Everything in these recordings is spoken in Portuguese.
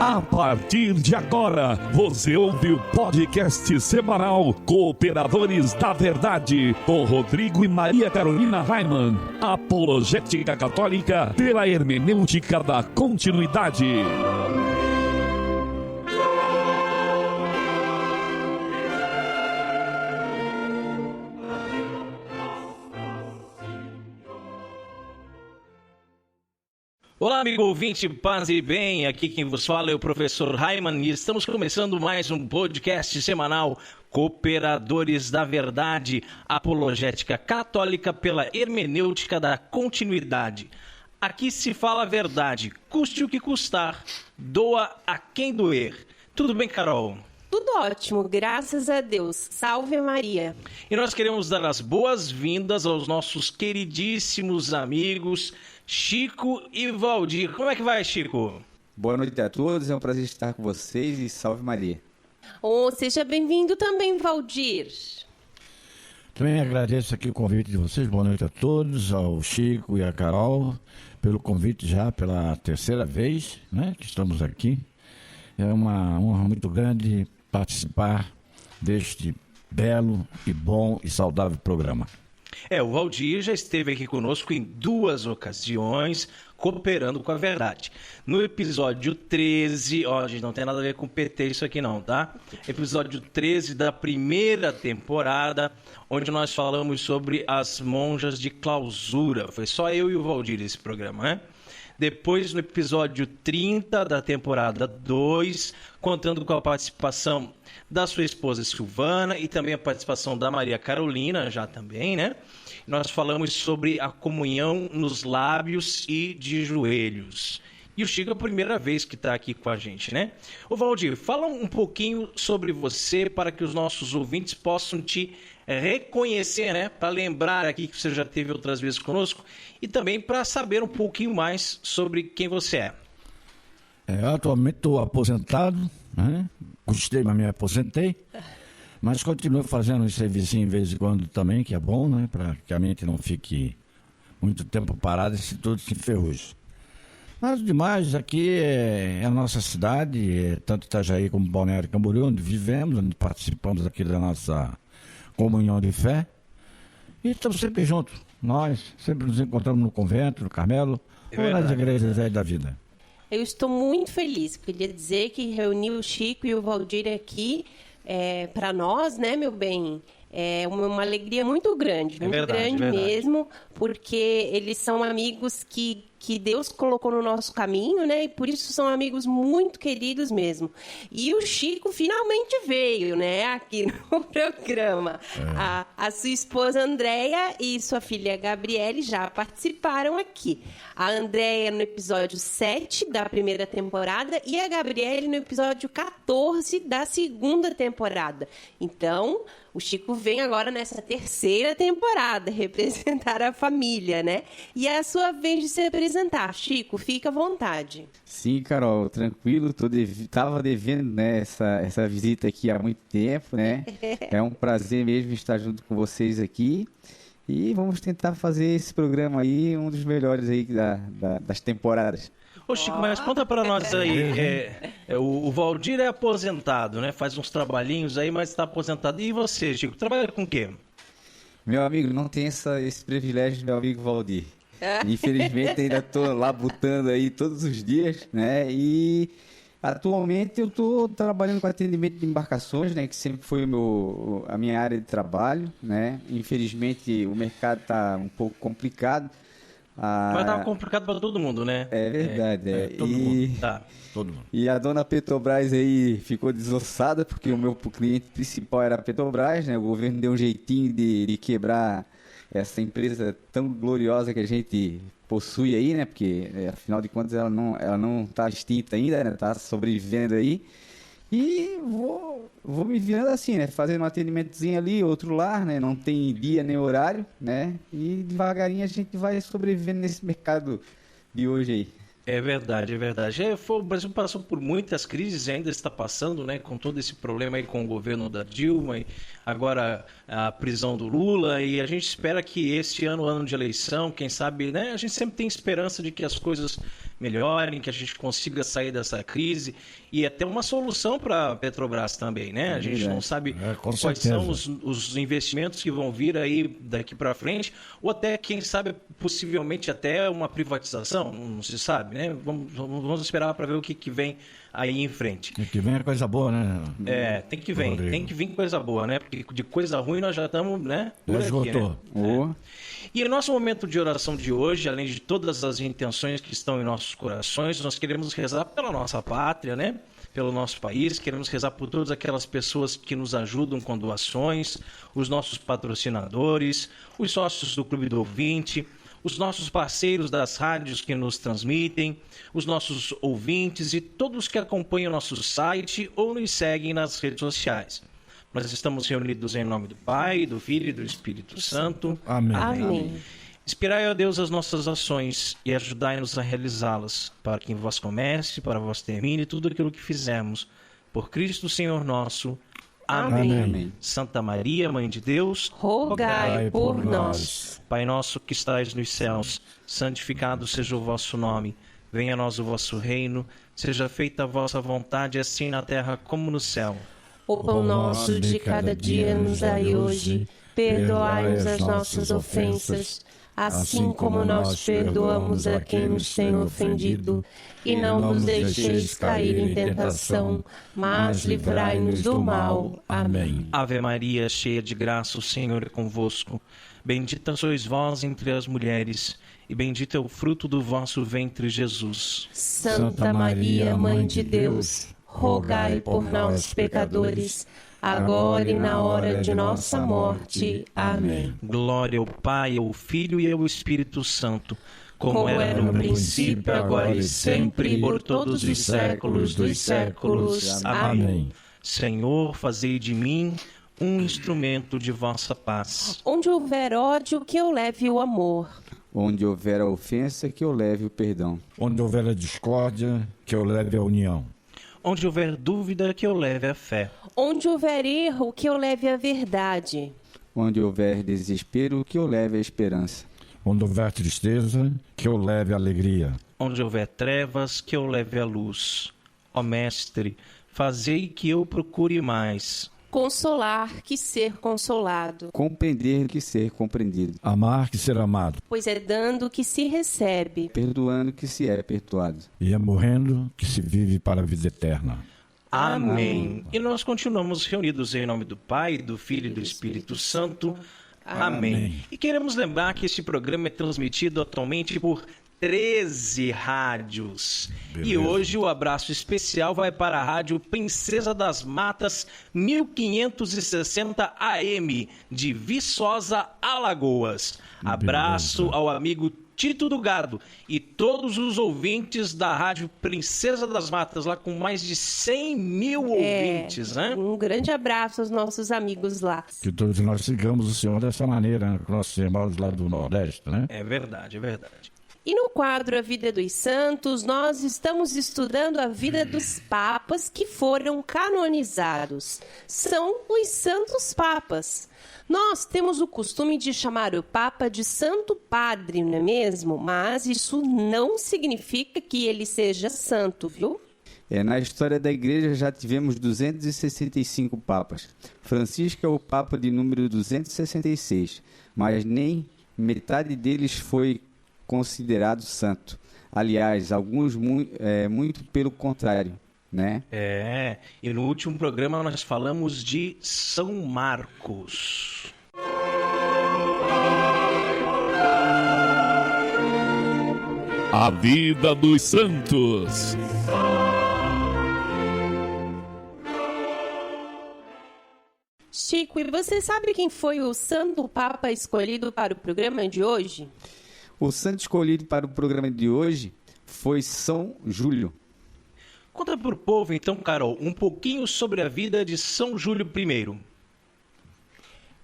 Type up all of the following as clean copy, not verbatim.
A partir de agora, você ouve o podcast semanal Cooperadores da Verdade, com Rodrigo e Maria Carolina Raimann. Apologética católica pela hermenêutica da continuidade. Olá, amigo ouvinte, paz e bem, aqui quem vos fala é o professor Raimann e estamos começando mais um podcast semanal Cooperadores da Verdade, apologética católica pela hermenêutica da continuidade. Aqui se fala a verdade, custe o que custar, doa a quem doer. Tudo bem, Carol? Tudo ótimo, graças a Deus. Salve Maria. E nós queremos dar as boas-vindas aos nossos queridíssimos amigos Chico e Valdir. Como é que vai, Chico? Boa noite a todos, é um prazer estar com vocês e salve Maria. Seja bem-vindo também, Valdir. Também agradeço aqui o convite de vocês, boa noite a todos, ao Chico e à Carol, pelo convite já pela terceira vez, né, que estamos aqui. É uma honra muito grande participar deste belo e bom e saudável programa. O Valdir já esteve aqui conosco em 2 ocasiões, cooperando com a verdade. No episódio 13, a gente não tem nada a ver com PT isso aqui não, tá? Episódio 13 da primeira temporada, onde nós falamos sobre as monjas de clausura. Foi só eu e o Valdir esse programa, né? Depois, no episódio 30 da temporada 2, contando com a participação da sua esposa Silvana e também a participação da Maria Carolina, já também, né? Nós falamos sobre a comunhão nos lábios e de joelhos. E o Chico é a primeira vez que está aqui com a gente, né? Ô Valdir, fala um pouquinho sobre você para que os nossos ouvintes possam te reconhecer, né? Para lembrar aqui que você já esteve outras vezes conosco e também para saber um pouquinho mais sobre quem você é. Atualmente estou aposentado, né? Gostei, mas me aposentei. Mas continuo fazendo um serviço de vez em quando também, que é bom, né? Para que a mente não fique muito tempo parada e se tudo se enferruje. Mas demais, aqui é a nossa cidade, tanto Itajaí como Balneário Camboriú, onde vivemos, onde participamos aqui da nossa comunhão de fé. E estamos sempre juntos. Nós sempre nos encontramos no convento, no Carmelo, ou nas igrejas aí da vida. Eu estou muito feliz. Queria dizer que reunir o Chico e o Valdir aqui, para nós, né, meu bem, é uma alegria muito grande, muito grande mesmo, porque eles são amigos que Deus colocou no nosso caminho, né? E por isso são amigos muito queridos mesmo. E o Chico finalmente veio, né? Aqui no programa. A sua esposa Andréia e sua filha Gabriele já participaram aqui. A Andréia no episódio 7 da primeira temporada e a Gabriele no episódio 14 da segunda temporada. Então, o Chico vem agora nessa terceira temporada representar a família, né? E é a sua vez de se apresentar. Chico, fica à vontade. Sim, Carol, tranquilo. Tava devendo, né, essa visita aqui há muito tempo, né? É um prazer mesmo estar junto com vocês aqui. E vamos tentar fazer esse programa aí um dos melhores aí das temporadas. Ô Chico, mas conta pra nós aí, o Valdir é aposentado, né? Faz uns trabalhinhos aí, mas está aposentado. E você, Chico, trabalha com o quê? Meu amigo, não tem esse privilégio, meu amigo Valdir. Infelizmente ainda estou labutando aí todos os dias, né? E atualmente eu estou trabalhando com atendimento de embarcações, né? Que sempre foi a minha área de trabalho, né? Infelizmente o mercado está um pouco complicado. Mas estava complicado para todo mundo, né? É verdade. Todo mundo. Tá. Todo mundo. E a dona Petrobras aí ficou desossada, porque o meu cliente principal era a Petrobras, né? O governo deu um jeitinho de quebrar essa empresa tão gloriosa que a gente possui aí, né? Porque, afinal de contas, ela não está extinta ainda, né? Está sobrevivendo aí. E vou me virando assim, né? Fazendo um atendimentozinho ali, outro lá, né? Não tem dia nem horário, né? E devagarinho a gente vai sobrevivendo nesse mercado de hoje aí. É verdade, é verdade. O Brasil passou por muitas crises e ainda está passando, né? Com todo esse problema aí com o governo da Dilma e agora a prisão do Lula. E a gente espera que esse ano de eleição, quem sabe, né? A gente sempre tem esperança de que as coisas melhorem, que a gente consiga sair dessa crise e até uma solução para a Petrobras também, né? A gente não sabe quais são os investimentos que vão vir aí daqui para frente, ou até, quem sabe, possivelmente até uma privatização, não se sabe, né? Vamos esperar para ver o que vem aí em frente. Tem que vir coisa boa, né? Tem que vir coisa boa, né? Porque de coisa ruim nós já estamos, né? Já esgotou. Né? E no nosso momento de oração de hoje, além de todas as intenções que estão em nossos corações, nós queremos rezar pela nossa pátria, né? Pelo nosso país, queremos rezar por todas aquelas pessoas que nos ajudam com doações, os nossos patrocinadores, os sócios do Clube do Ouvinte, os nossos parceiros das rádios que nos transmitem, os nossos ouvintes e todos que acompanham o nosso site ou nos seguem nas redes sociais. Nós estamos reunidos em nome do Pai, do Filho e do Espírito Santo. Amém. Amém. Inspirai, ó Deus, as nossas ações e ajudai-nos a realizá-las, para que em vós comece, para vós termine tudo aquilo que fizemos. Por Cristo, Senhor nosso. Amém. Amém. Santa Maria, Mãe de Deus, Rogai por nós. Pai nosso que estais nos céus, santificado seja o vosso nome. Venha a nós o vosso reino, seja feita a vossa vontade, assim na terra como no céu. O pão nosso de cada dia nos dai hoje. Perdoai-nos as nossas ofensas, assim como nós perdoamos a quem nos tem ofendido. E não nos deixeis cair em tentação, mas livrai-nos do mal. Amém. Ave Maria, cheia de graça, o Senhor é convosco. Bendita sois vós entre as mulheres, e bendito é o fruto do vosso ventre, Jesus. Santa Maria, Mãe de Deus, rogai por nós, pecadores, agora e na hora de nossa morte. Amém. Glória ao Pai, ao Filho e ao Espírito Santo, como era no princípio, agora e sempre, por todos os séculos dos séculos. Amém. Senhor, fazei de mim um instrumento de vossa paz. Onde houver ódio, que eu leve o amor. Onde houver a ofensa, que eu leve o perdão. Onde houver a discórdia, que eu leve a união. Onde houver dúvida, que eu leve a fé. Onde houver erro, que eu leve a verdade. Onde houver desespero, que eu leve a esperança. Onde houver tristeza, que eu leve a alegria. Onde houver trevas, que eu leve a luz. Ó Mestre, fazei que eu procure mais consolar que ser consolado, compreender que ser compreendido, amar que ser amado, pois é dando que se recebe, perdoando que se é perdoado, e é morrendo que se vive para a vida eterna. Amém. E nós continuamos reunidos em nome do Pai, do Filho e do Espírito Santo. Amém. E queremos lembrar que este programa é transmitido atualmente por 13 rádios. Beleza. E hoje o abraço especial vai para a rádio Princesa das Matas 1560 AM de Viçosa, Alagoas. Abraço Beleza. Ao amigo Tito do Gado e todos os ouvintes da rádio Princesa das Matas, lá com mais de 100 mil ouvintes, né? Um grande abraço aos nossos amigos lá. Que todos nós sigamos o Senhor dessa maneira, né? Com nossos irmãos lá do Nordeste, né? É verdade, é verdade. E no quadro A Vida dos Santos, nós estamos estudando a vida dos papas que foram canonizados. São os Santos Papas. Nós temos o costume de chamar o Papa de Santo Padre, não é mesmo? Mas isso não significa que ele seja santo, viu? Na história da Igreja já tivemos 265 papas. Francisco é o Papa de número 266, mas nem metade deles foi considerado santo. Aliás, alguns muito pelo contrário, né? E no último programa nós falamos de São Marcos. A vida dos santos. Chico, e você sabe quem foi o Santo Papa escolhido para o programa de hoje? O santo escolhido para o programa de hoje foi São Júlio. Conta para o povo, então, Carol, um pouquinho sobre a vida de São Júlio I.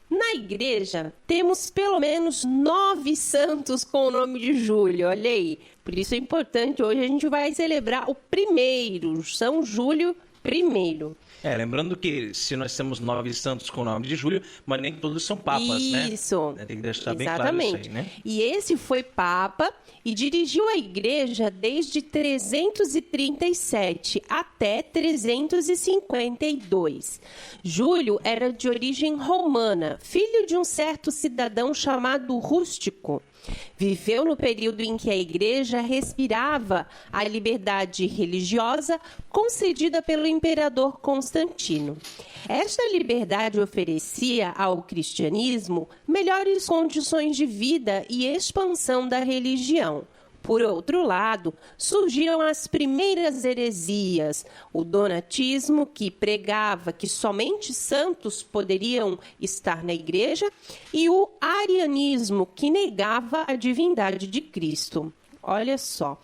Na igreja, temos pelo menos 9 santos com o nome de Júlio, olha aí. Por isso é importante, hoje a gente vai celebrar o primeiro, São Júlio I. Lembrando que se nós temos 9 santos com o nome de Júlio, mas nem todos são papas, né? Isso. Tem que deixar bem Exatamente. claro isso aí, né? E esse foi papa e dirigiu a igreja desde 337 até 352. Júlio era de origem romana, filho de um certo cidadão chamado Rústico. Viveu no período em que a igreja respirava a liberdade religiosa concedida pelo imperador Constantino. Esta liberdade oferecia ao cristianismo melhores condições de vida e expansão da religião. Por outro lado, surgiram as primeiras heresias, o donatismo, que pregava que somente santos poderiam estar na igreja, e o arianismo, que negava a divindade de Cristo. Olha só.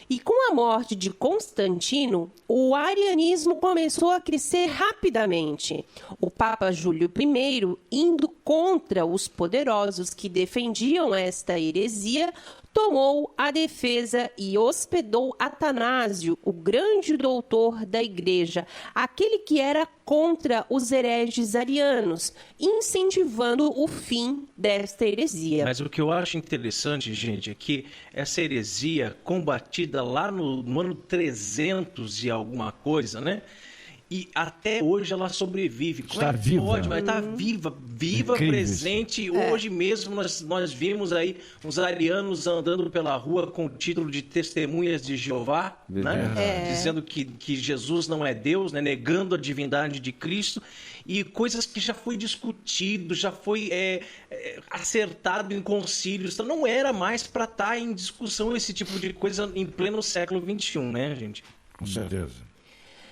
E com a morte de Constantino, o arianismo começou a crescer rapidamente. O Papa Júlio I, indo contra os poderosos que defendiam esta heresia, tomou a defesa e hospedou Atanásio, o grande doutor da igreja, aquele que era contra os hereges arianos, incentivando o fim desta heresia. Mas o que eu acho interessante, gente, é que essa heresia combatida lá no ano 300 e alguma coisa, né? E até hoje ela sobrevive. Como Está viva. Pode? Ela está viva, Incrível. presente. Hoje mesmo nós vimos aí uns arianos andando pela rua com o título de testemunhas de Jeová, né? Dizendo que Jesus não é Deus, né? Negando a divindade de Cristo. E coisas que já foi discutido, já foi acertado em concílios. Então não era mais para estar em discussão esse tipo de coisa em pleno século XXI, né, gente? Com certeza.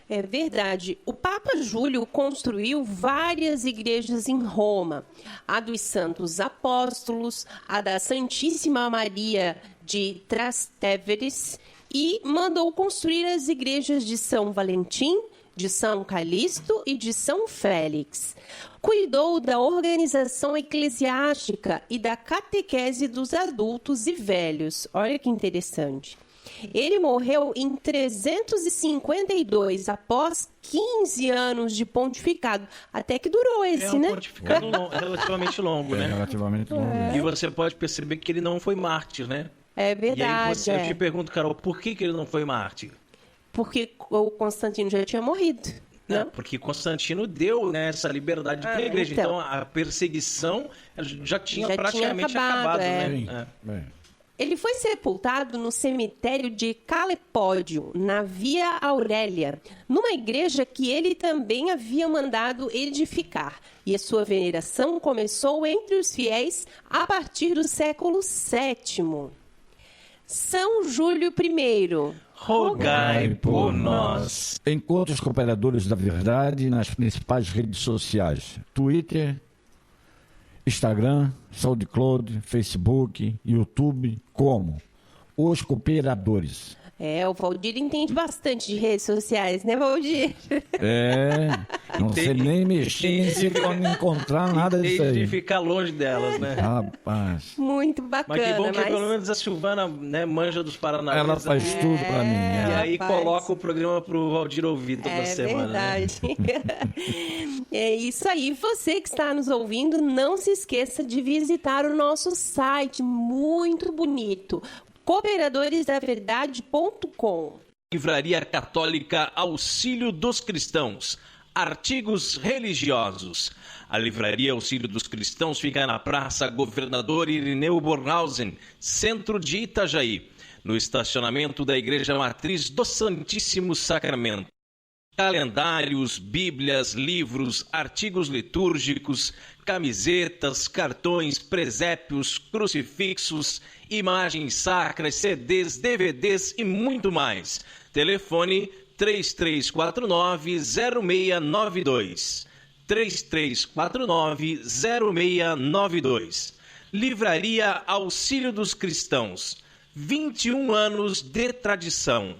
É verdade. O Papa Júlio construiu várias igrejas em Roma. A dos Santos Apóstolos, a da Santíssima Maria de Trastevere e mandou construir as igrejas de São Valentim, de São Calixto e de São Félix. Cuidou da organização eclesiástica e da catequese dos adultos e velhos. Olha que interessante. Ele morreu em 352, após 15 anos de pontificado. Até que durou esse, né? Pontificado relativamente longo, né? Relativamente longo. E você pode perceber que ele não foi mártir, né? É verdade. E aí eu te pergunto, Carol, por que ele não foi mártir? Porque o Constantino já tinha morrido. Não, porque Constantino deu, né, essa liberdade para a igreja. Então a perseguição já tinha praticamente acabado, né? Ele foi sepultado no cemitério de Calepódio, na Via Aurélia, numa igreja que ele também havia mandado edificar. E a sua veneração começou entre os fiéis a partir do século VII. São Júlio I, rogai por nós. Encontre os Cooperadores da Verdade nas principais redes sociais: Twitter, Instagram, SoundCloud, Facebook, YouTube, como Os Cooperadores. O Valdir entende bastante de redes sociais, né, Valdir? Não sei nem mexer, nem sei como encontrar nada disso aí. De ficar longe delas, né? Rapaz. Muito bacana. Mas que bom que pelo menos a Silvana, né, manja dos Paranauê. Ela faz tudo pra mim. E aí coloca o programa pro Valdir ouvir toda semana. É verdade. Né? É isso aí. Você que está nos ouvindo, não se esqueça de visitar o nosso site, muito bonito, cooperadoresdaverdade.com. Livraria Católica Auxílio dos Cristãos. Artigos religiosos. A Livraria Auxílio dos Cristãos fica na Praça Governador Irineu Bornhausen, centro de Itajaí, no estacionamento da Igreja Matriz do Santíssimo Sacramento. Calendários, bíblias, livros, artigos litúrgicos, camisetas, cartões, presépios, crucifixos, imagens sacras, CDs, DVDs e muito mais. Telefone 3349-0692. 3349-0692. Livraria Auxílio dos Cristãos. 21 anos de tradição.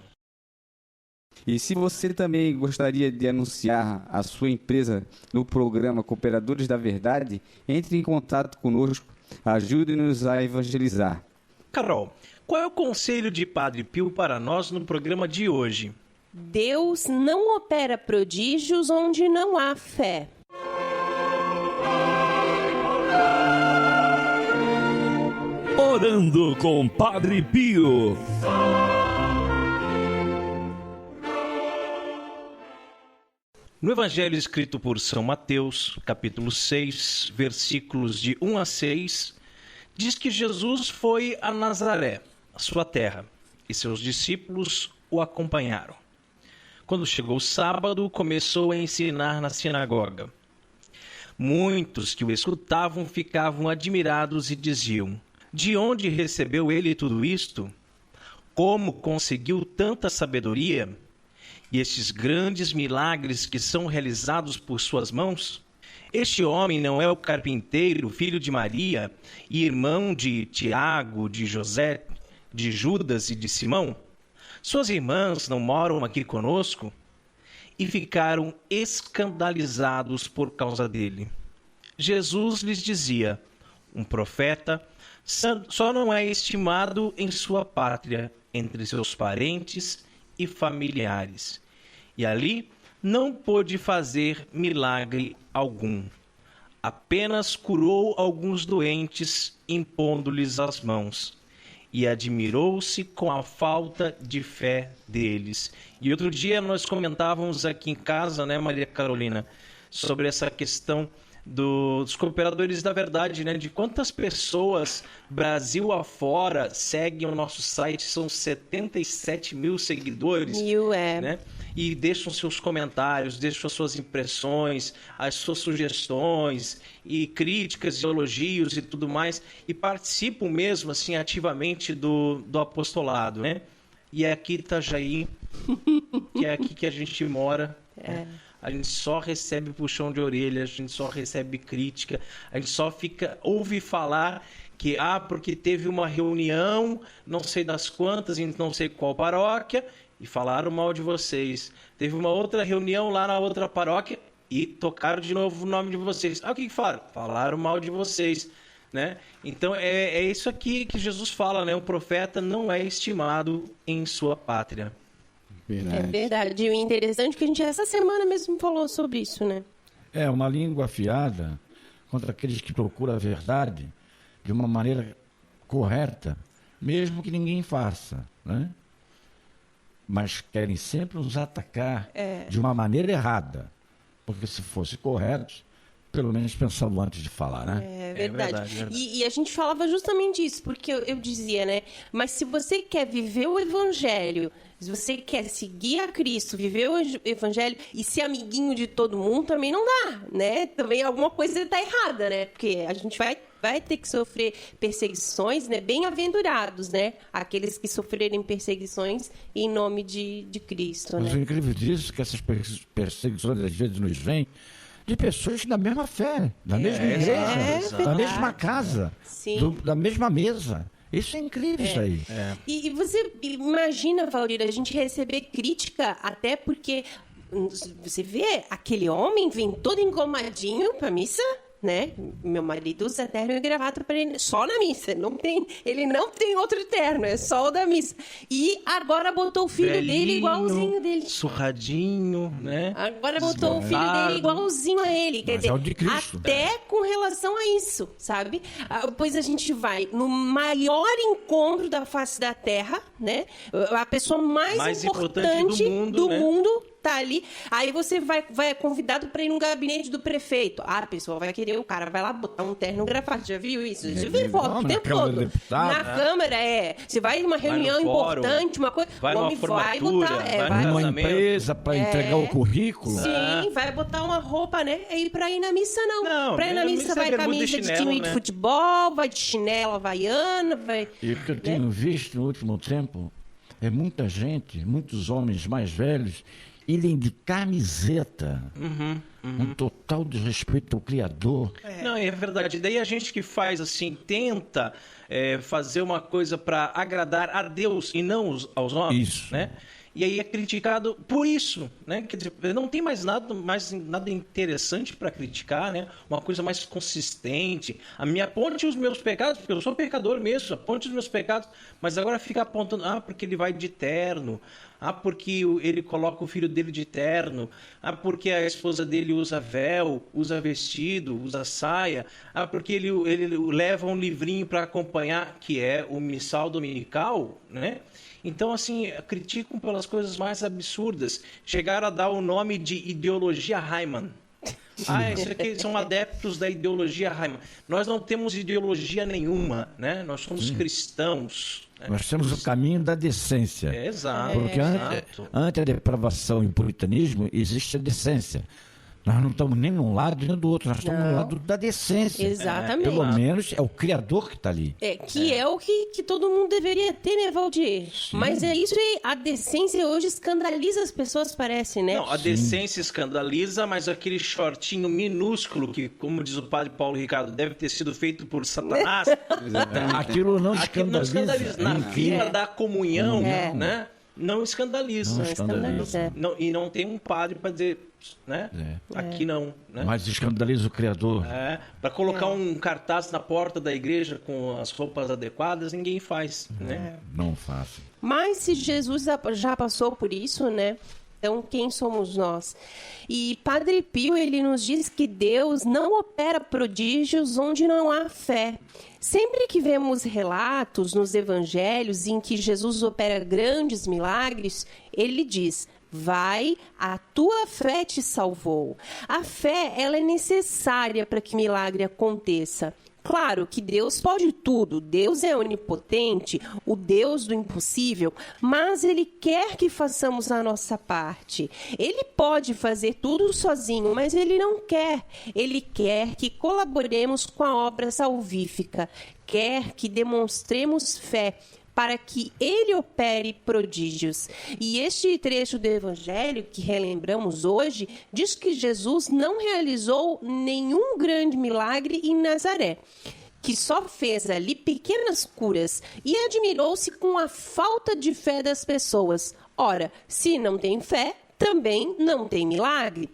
E se você também gostaria de anunciar a sua empresa no programa Cooperadores da Verdade, entre em contato conosco, ajude-nos a evangelizar. Carol, qual é o conselho de Padre Pio para nós no programa de hoje? Deus não opera prodígios onde não há fé. Orando com Padre Pio. No Evangelho escrito por São Mateus, capítulo 6, versículos de 1 a 6, diz que Jesus foi a Nazaré, a sua terra, e seus discípulos o acompanharam. Quando chegou o sábado, começou a ensinar na sinagoga. Muitos que o escutavam ficavam admirados e diziam: de onde recebeu ele tudo isto? Como conseguiu tanta sabedoria? E estes grandes milagres que são realizados por suas mãos? Este homem não é o carpinteiro, filho de Maria, e irmão de Tiago, de José, de Judas e de Simão? Suas irmãs não moram aqui conosco? E ficaram escandalizados por causa dele. Jesus lhes dizia: um profeta só não é estimado em sua pátria, entre seus parentes e familiares. E ali não pôde fazer milagre algum. Apenas curou alguns doentes, impondo-lhes as mãos. E admirou-se com a falta de fé deles. E outro dia nós comentávamos aqui em casa, né, Maria Carolina, sobre essa questão dos cooperadores da verdade, né? De quantas pessoas Brasil afora seguem o nosso site, são 77 mil seguidores. Né? E deixam seus comentários, deixam as suas impressões, as suas sugestões e críticas, e elogios e tudo mais, e participam mesmo assim ativamente do apostolado, né? E é aqui Itajaí, que é aqui que a gente mora, né? A gente só recebe puxão de orelha, a gente só recebe crítica, a gente só ouve falar que, porque teve uma reunião, não sei das quantas, em não sei qual paróquia, e falaram mal de vocês. Teve uma outra reunião lá na outra paróquia e tocaram de novo o nome de vocês. O que falaram? Falaram mal de vocês, né? Então é isso aqui que Jesus fala, né? O profeta não é estimado em sua pátria. Verdade. É verdade. E o interessante é que a gente essa semana mesmo falou sobre isso, né? É uma língua afiada contra aqueles que procuram a verdade de uma maneira correta, mesmo que ninguém faça, né? Mas querem sempre nos atacar de uma maneira errada. Porque se fosse correto, pelo menos pensando antes de falar, né? É verdade. E a gente falava justamente isso, porque eu dizia, né? Mas se você quer viver o evangelho, se você quer seguir a Cristo, viver o evangelho e ser amiguinho de todo mundo, também não dá, né? Também alguma coisa está errada, né? Porque a gente vai ter que sofrer perseguições, né? Bem-aventurados, né? Aqueles que sofrerem perseguições em nome de Cristo, Mas né? o incrível disso é que essas perseguições às vezes nos vêm de pessoas da mesma fé, da mesma igreja, da mesma casa, da mesma mesa. Isso é incrível, isso aí. E você imagina, Valdir, a gente receber crítica, até porque você vê, aquele homem vem todo engomadinho pra missa, né? Meu marido usa terno e gravata para ele só na missa. Ele não tem outro terno, é só o da missa. E agora botou o filho dele igualzinho dele. Surradinho, né? Agora botou o filho dele igualzinho a ele. Quer dizer, é o de Cristo. Até com relação a isso, sabe? Pois a gente vai no maior encontro da face da Terra, né? A pessoa mais importante do mundo tá ali. Aí você vai convidado para ir no gabinete do prefeito. A pessoa vai querer, o cara vai lá botar um terno e gravata. Já viu isso? Você vê foto o tempo todo. Na Câmara, Você vai em uma reunião importante, uma coisa. Vai numa formatura, vai numa empresa para entregar o currículo. Sim, vai botar uma roupa, né? E pra ir na missa, não. Pra ir na missa vai camisa de time de futebol, vai de chinela havaiana, vai... E o que eu tenho visto no último tempo é muita gente, muitos homens mais velhos, irem de camiseta, um total desrespeito ao Criador. Não, é verdade. Daí a gente que faz assim, tenta fazer uma coisa para agradar a Deus e não aos homens, Isso. né? E aí é criticado por isso, né? Quer dizer, não tem mais nada interessante para criticar, né? Uma coisa mais consistente. Aponte os meus pecados, porque eu sou pecador mesmo, aponte os meus pecados, mas agora fica apontando, porque ele vai de terno, porque ele coloca o filho dele de terno, porque a esposa dele usa véu, usa vestido, usa saia, porque ele leva um livrinho para acompanhar, que é o missal dominical, né? Então, assim, criticam pelas coisas mais absurdas. Chegaram a dar o nome de ideologia Hyman. Isso aqui são adeptos da ideologia Hyman. Nós não temos ideologia nenhuma, né? Nós somos cristãos. Né? Nós temos o caminho da decência. Exato. Porque ante a depravação e o puritanismo, existe a decência. Nós não estamos nem num lado nem do outro, nós estamos no lado da decência. Exatamente. Pelo menos é o Criador que está ali. É o que todo mundo deveria ter, né, Valdir? Sim. Mas é isso aí, a decência hoje escandaliza as pessoas, parece, né? Não, a decência escandaliza, mas aquele shortinho minúsculo que, como diz o padre Paulo Ricardo, deve ter sido feito por Satanás. Aquilo não escandaliza. Na fila da comunhão, né? Não escandaliza. E não tem um padre para dizer, né? Aqui não. Né? Mas escandaliza o Criador. Para colocar um cartaz na porta da igreja com as roupas adequadas, ninguém faz. Né? Não faço. Mas se Jesus já passou por isso, né? Então, quem somos nós? E Padre Pio, ele nos diz que Deus não opera prodígios onde não há fé. Sempre que vemos relatos nos evangelhos em que Jesus opera grandes milagres, ele diz: vai, a tua fé te salvou. A fé, ela é necessária para que milagre aconteça. Claro que Deus pode tudo, Deus é onipotente, o Deus do impossível, mas Ele quer que façamos a nossa parte. Ele pode fazer tudo sozinho, mas Ele não quer. Ele quer que colaboremos com a obra salvífica, quer que demonstremos fé, para que ele opere prodígios. E este trecho do Evangelho que relembramos hoje diz que Jesus não realizou nenhum grande milagre em Nazaré, que só fez ali pequenas curas e admirou-se com a falta de fé das pessoas. Ora, se não tem fé, também não tem milagre.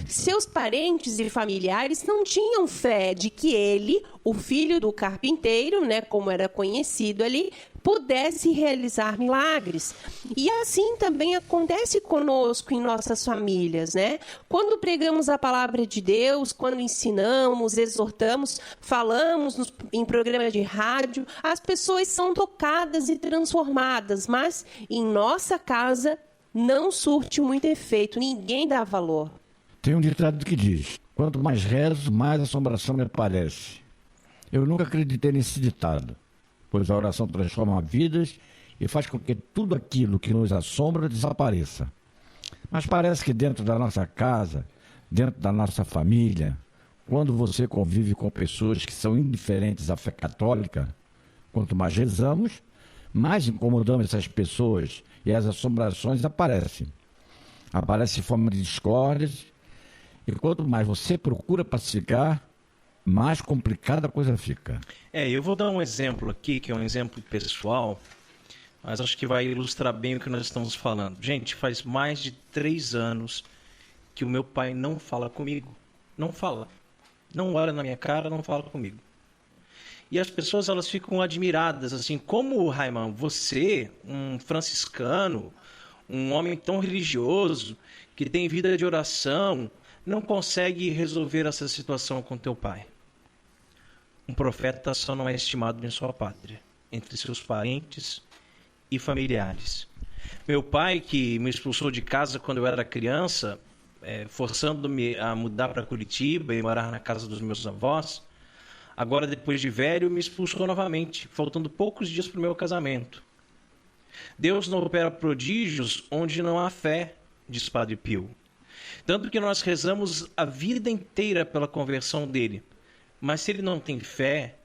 Seus parentes e familiares não tinham fé de que ele, o filho do carpinteiro, né, como era conhecido ali, pudesse realizar milagres. E assim também acontece conosco em nossas famílias, né? Quando pregamos a palavra de Deus, quando ensinamos, exortamos, falamos em programa de rádio, as pessoas são tocadas e transformadas, mas em nossa casa não surte muito efeito, ninguém dá valor. Tem um ditado que diz: quanto mais rezo, mais assombração me aparece. Eu nunca acreditei nesse ditado, pois a oração transforma vidas e faz com que tudo aquilo que nos assombra desapareça. Mas parece que dentro da nossa casa, dentro da nossa família, quando você convive com pessoas que são indiferentes à fé católica, quanto mais rezamos, mais incomodamos essas pessoas e as assombrações aparecem. Aparecem em forma de discórdias. E quanto mais você procura pacificar, mais complicada a coisa fica. Eu vou dar um exemplo aqui, que é um exemplo pessoal, mas acho que vai ilustrar bem o que nós estamos falando. Gente, faz mais de 3 anos que o meu pai não fala comigo. Não fala. Não olha na minha cara, não fala comigo. E as pessoas, elas ficam admiradas, assim, como, Raiman, você, um franciscano, um homem tão religioso, que tem vida de oração, não consegue resolver essa situação com teu pai. Um profeta só não é estimado em sua pátria, entre seus parentes e familiares. Meu pai, que me expulsou de casa quando eu era criança, forçando-me a mudar para Curitiba e morar na casa dos meus avós, agora, depois de velho, me expulsou novamente, faltando poucos dias para o meu casamento. Deus não opera prodígios onde não há fé, diz Padre Pio. Tanto que nós rezamos a vida inteira pela conversão dele. Mas se ele não tem fé,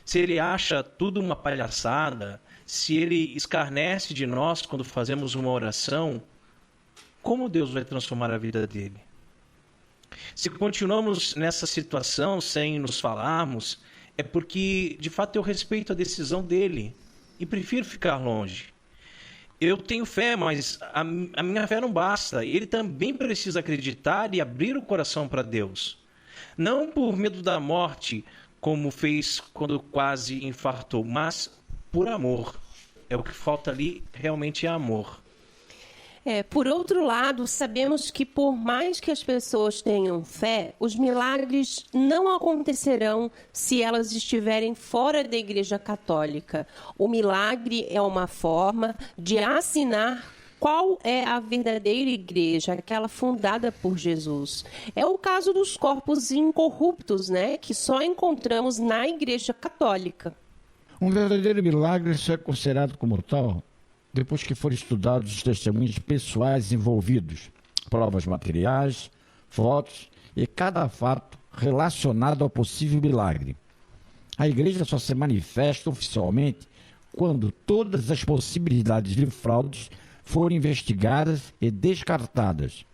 se ele acha tudo uma palhaçada, se ele escarnece de nós quando fazemos uma oração, como Deus vai transformar a vida dele? Se continuamos nessa situação sem nos falarmos, é porque, de fato, eu respeito a decisão dele e prefiro ficar longe. eu tenho fé, mas a minha fé não basta. Ele também precisa acreditar e abrir o coração para Deus. Não por medo da morte, como fez quando quase infartou, mas por amor. É o que falta ali, realmente é amor. Por outro lado, sabemos que por mais que as pessoas tenham fé, os milagres não acontecerão se elas estiverem fora da Igreja Católica. O milagre é uma forma de assinar qual é a verdadeira igreja, aquela fundada por Jesus. É o caso dos corpos incorruptos, né, que só encontramos na Igreja Católica. Um verdadeiro milagre só é considerado como tal depois que forem estudados os testemunhos pessoais envolvidos, provas materiais, fotos e cada fato relacionado ao possível milagre. A igreja só se manifesta oficialmente quando todas as possibilidades de fraudes forem investigadas e descartadas.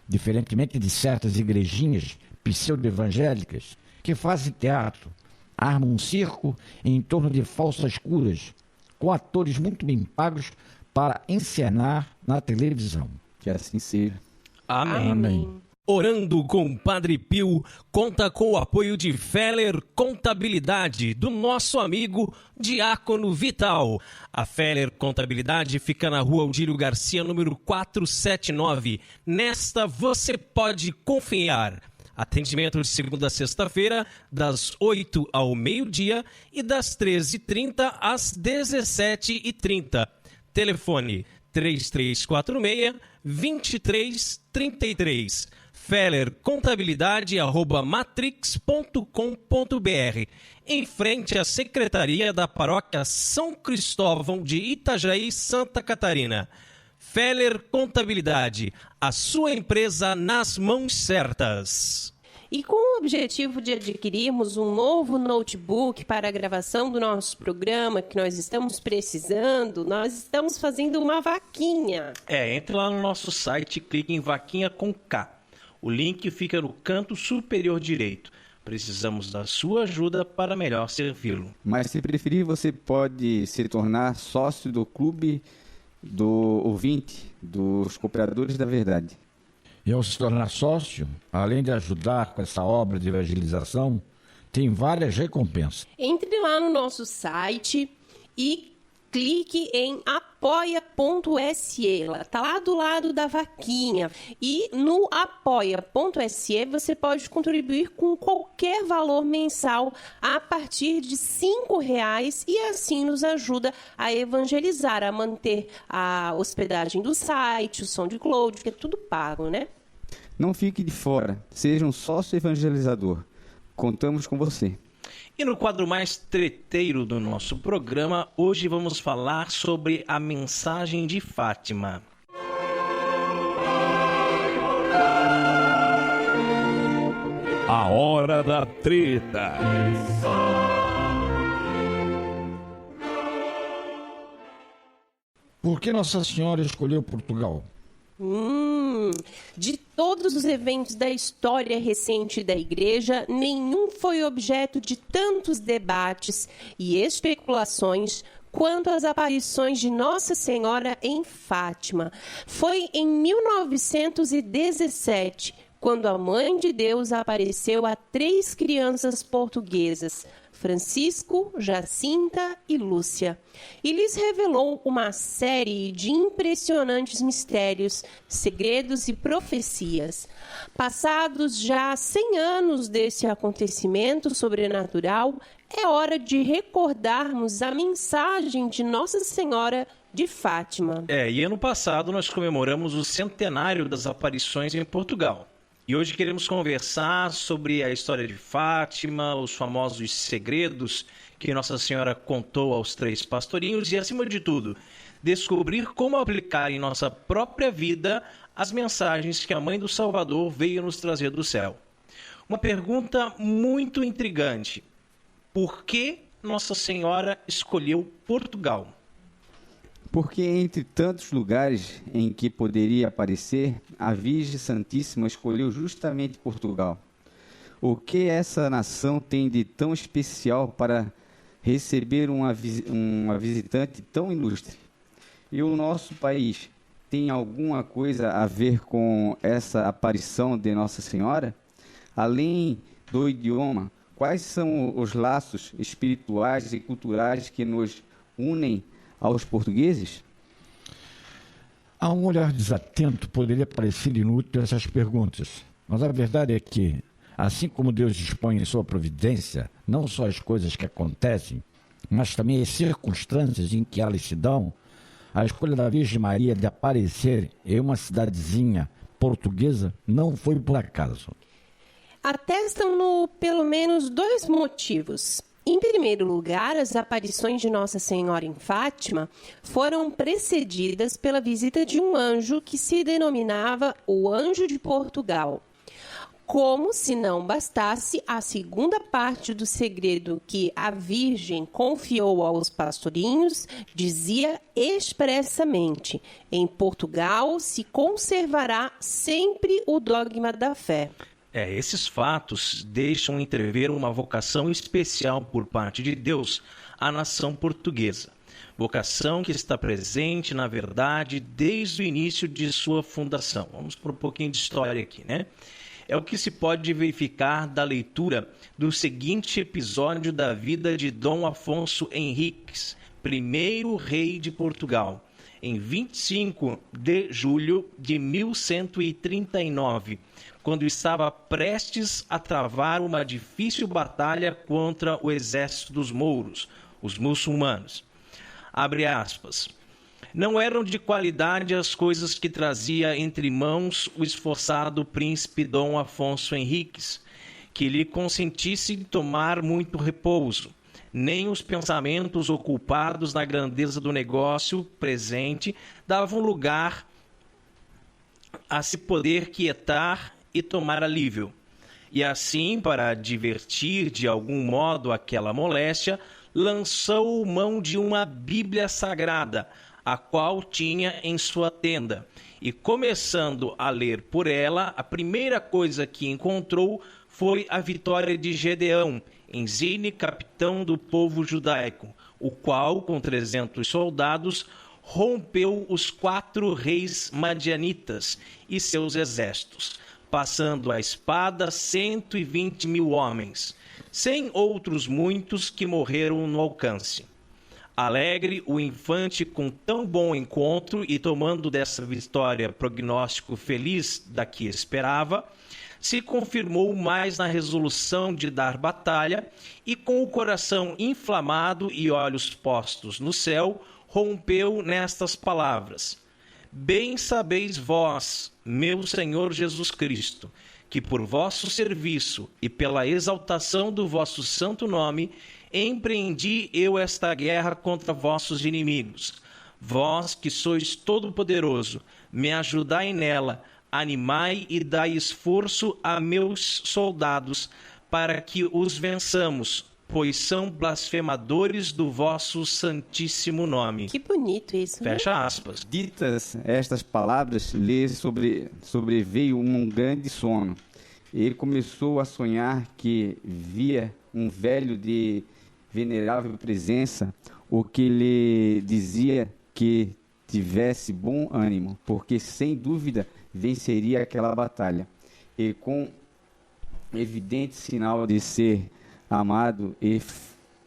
Diferentemente de certas igrejinhas pseudo-evangélicas que fazem teatro, armam um circo em torno de falsas curas, com atores muito bem pagos para encenar na televisão. Que assim seja. Amém. Amém. Orando com Padre Pio conta com o apoio de Feller Contabilidade, do nosso amigo Diácono Vital. A Feller Contabilidade fica na rua Aldílio Garcia, número 479. Nesta você pode confiar. Atendimento de segunda a sexta-feira, das 8 ao meio-dia e das 13h30 às 17h30. Telefone 3346-2333. fellercontabilidade@matrix.com.br. Em frente à Secretaria da Paróquia São Cristóvão de Itajaí, Santa Catarina. Feller Contabilidade, a sua empresa nas mãos certas. E com o objetivo de adquirirmos um novo notebook para a gravação do nosso programa, que nós estamos precisando, nós estamos fazendo uma vaquinha. Entre lá no nosso site e clique em Vaquinha com K. O link fica no canto superior direito. Precisamos da sua ajuda para melhor servi-lo. Mas se preferir, você pode se tornar sócio do Clube do Ouvinte, dos Cooperadores da Verdade. E ao se tornar sócio, além de ajudar com essa obra de evangelização, tem várias recompensas. Entre lá no nosso site e clique em apoia.se, está lá do lado da vaquinha. E no apoia.se você pode contribuir com qualquer valor mensal a partir de R$5 e assim nos ajuda a evangelizar, a manter a hospedagem do site, o SoundCloud, que é tudo pago, né? Não fique de fora, seja um sócio evangelizador. Contamos com você. E no quadro mais treteiro do nosso programa, hoje vamos falar sobre a mensagem de Fátima. A hora da treta. Por que Nossa Senhora escolheu Portugal? De todos os eventos da história recente da Igreja, nenhum foi objeto de tantos debates e especulações quanto as aparições de Nossa Senhora em Fátima. Foi em 1917, quando a Mãe de Deus apareceu a 3 crianças portuguesas, Francisco, Jacinta e Lúcia, e lhes revelou uma série de impressionantes mistérios, segredos e profecias. Passados já 100 anos desse acontecimento sobrenatural, é hora de recordarmos a mensagem de Nossa Senhora de Fátima. E ano passado nós comemoramos o centenário das aparições em Portugal. E hoje queremos conversar sobre a história de Fátima, os famosos segredos que Nossa Senhora contou aos 3 pastorinhos e, acima de tudo, descobrir como aplicar em nossa própria vida as mensagens que a Mãe do Salvador veio nos trazer do céu. Uma pergunta muito intrigante. Por que Nossa Senhora escolheu Portugal? Porque entre tantos lugares em que poderia aparecer, a Virgem Santíssima escolheu justamente Portugal. O que essa nação tem de tão especial para receber uma visitante tão ilustre? E o nosso país tem alguma coisa a ver com essa aparição de Nossa Senhora? Além do idioma, quais são os laços espirituais e culturais que nos unem aos portugueses? A um olhar desatento poderia parecer inútil essas perguntas, mas a verdade é que, assim como Deus dispõe em sua providência, não só as coisas que acontecem, mas também as circunstâncias em que elas se dão, a escolha da Virgem Maria de aparecer em uma cidadezinha portuguesa não foi por acaso. Atestam-no pelo menos 2 motivos. Em primeiro lugar, as aparições de Nossa Senhora em Fátima foram precedidas pela visita de um anjo que se denominava o Anjo de Portugal. Como se não bastasse, a segunda parte do segredo que a Virgem confiou aos pastorinhos dizia expressamente: em Portugal se conservará sempre o dogma da fé. Esses fatos deixam entrever uma vocação especial por parte de Deus à nação portuguesa. Vocação que está presente, na verdade, desde o início de sua fundação. Vamos por um pouquinho de história aqui, né? É o que se pode verificar da leitura do seguinte episódio da vida de Dom Afonso Henriques, primeiro rei de Portugal, em 25 de julho de 1139, quando estava prestes a travar uma difícil batalha contra o exército dos mouros, os muçulmanos. Abre aspas. Não eram de qualidade as coisas que trazia entre mãos o esforçado príncipe Dom Afonso Henriques, que lhe consentisse tomar muito repouso, nem os pensamentos ocupados na grandeza do negócio presente davam lugar a se poder quietar e tomar alívio. E assim, para divertir de algum modo aquela moléstia, lançou mão de uma Bíblia Sagrada, a qual tinha em sua tenda, e começando a ler por ela, a primeira coisa que encontrou foi a vitória de Gedeão, Enzine, capitão do povo judaico, o qual, com 300 soldados, rompeu os 4 reis madianitas e seus exércitos, passando a espada 120 mil homens, sem outros muitos que morreram no alcance. Alegre, o infante, com tão bom encontro e tomando dessa vitória prognóstico feliz da que esperava, se confirmou mais na resolução de dar batalha e, com o coração inflamado e olhos postos no céu, rompeu nestas palavras: Bem sabeis vós, meu Senhor Jesus Cristo, que por vosso serviço e pela exaltação do vosso santo nome, empreendi eu esta guerra contra vossos inimigos. Vós que sois todo-poderoso, me ajudai nela, animai e dai esforço a meus soldados, para que os vençamos, pois são blasfemadores do vosso santíssimo nome. Que bonito isso, né? Fecha aspas. Ditas estas palavras, lhe sobreveio um grande sono. Ele começou a sonhar que via um velho de venerável presença, o que lhe dizia que tivesse bom ânimo, porque sem dúvida venceria aquela batalha. E com evidente sinal de ser amado e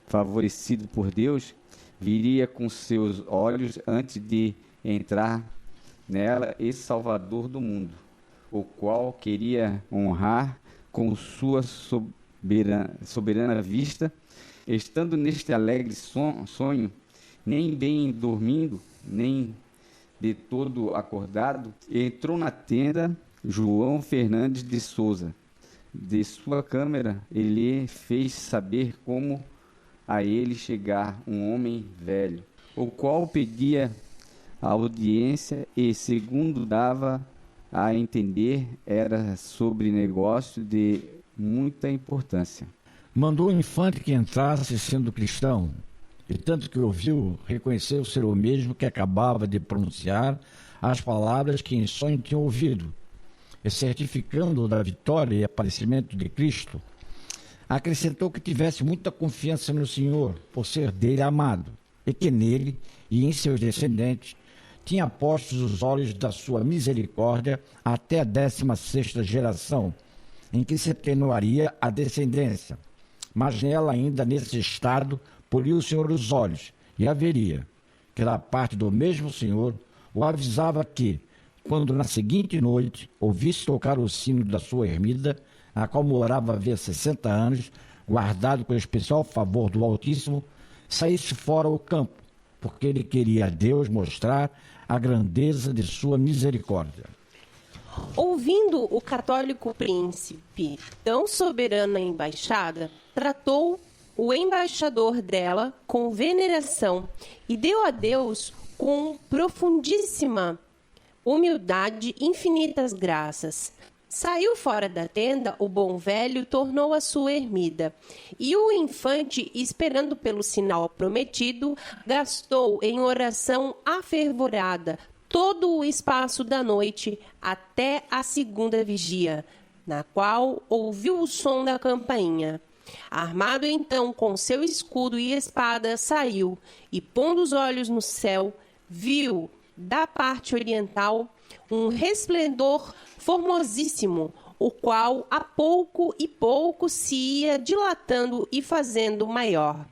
favorecido por Deus, viria com seus olhos antes de entrar nela esse Salvador do mundo, o qual queria honrar com sua soberana vista. Estando neste alegre sonho, nem bem dormindo, nem de todo acordado, entrou na tenda João Fernandes de Souza. De sua câmara, ele fez saber como a ele chegar um homem velho, o qual pedia a audiência e, segundo dava a entender, era sobre negócio de muita importância. Mandou o infante que entrasse sendo cristão, e tanto que ouviu, reconheceu ser o mesmo que acabava de pronunciar as palavras que em sonho tinha ouvido, e certificando da vitória e aparecimento de Cristo, acrescentou que tivesse muita confiança no Senhor, por ser dele amado, e que nele e em seus descendentes tinha postos os olhos da sua misericórdia até a 16ª geração, em que se atenuaria a descendência. Mas nela ainda nesse estado, poria o Senhor os olhos, e haveria, que da parte do mesmo Senhor, o avisava que, quando na seguinte noite ouvisse tocar o sino da sua ermida, a qual morava havia 60 anos, guardado com especial favor do Altíssimo, saísse fora ao campo, porque ele queria a Deus mostrar a grandeza de sua misericórdia. Ouvindo o católico príncipe tão soberana embaixada, tratou o embaixador dela com veneração e deu a Deus com profundíssima humildade infinitas graças. Saiu fora da tenda, o bom velho tornou a sua ermida, e o infante, esperando pelo sinal prometido, gastou em oração afervorada todo o espaço da noite até a segunda vigia, na qual ouviu o som da campainha. Armado então com seu escudo e espada, saiu, e pondo os olhos no céu, viu, da parte oriental, um resplendor formosíssimo, o qual a pouco e pouco se ia dilatando e fazendo maior.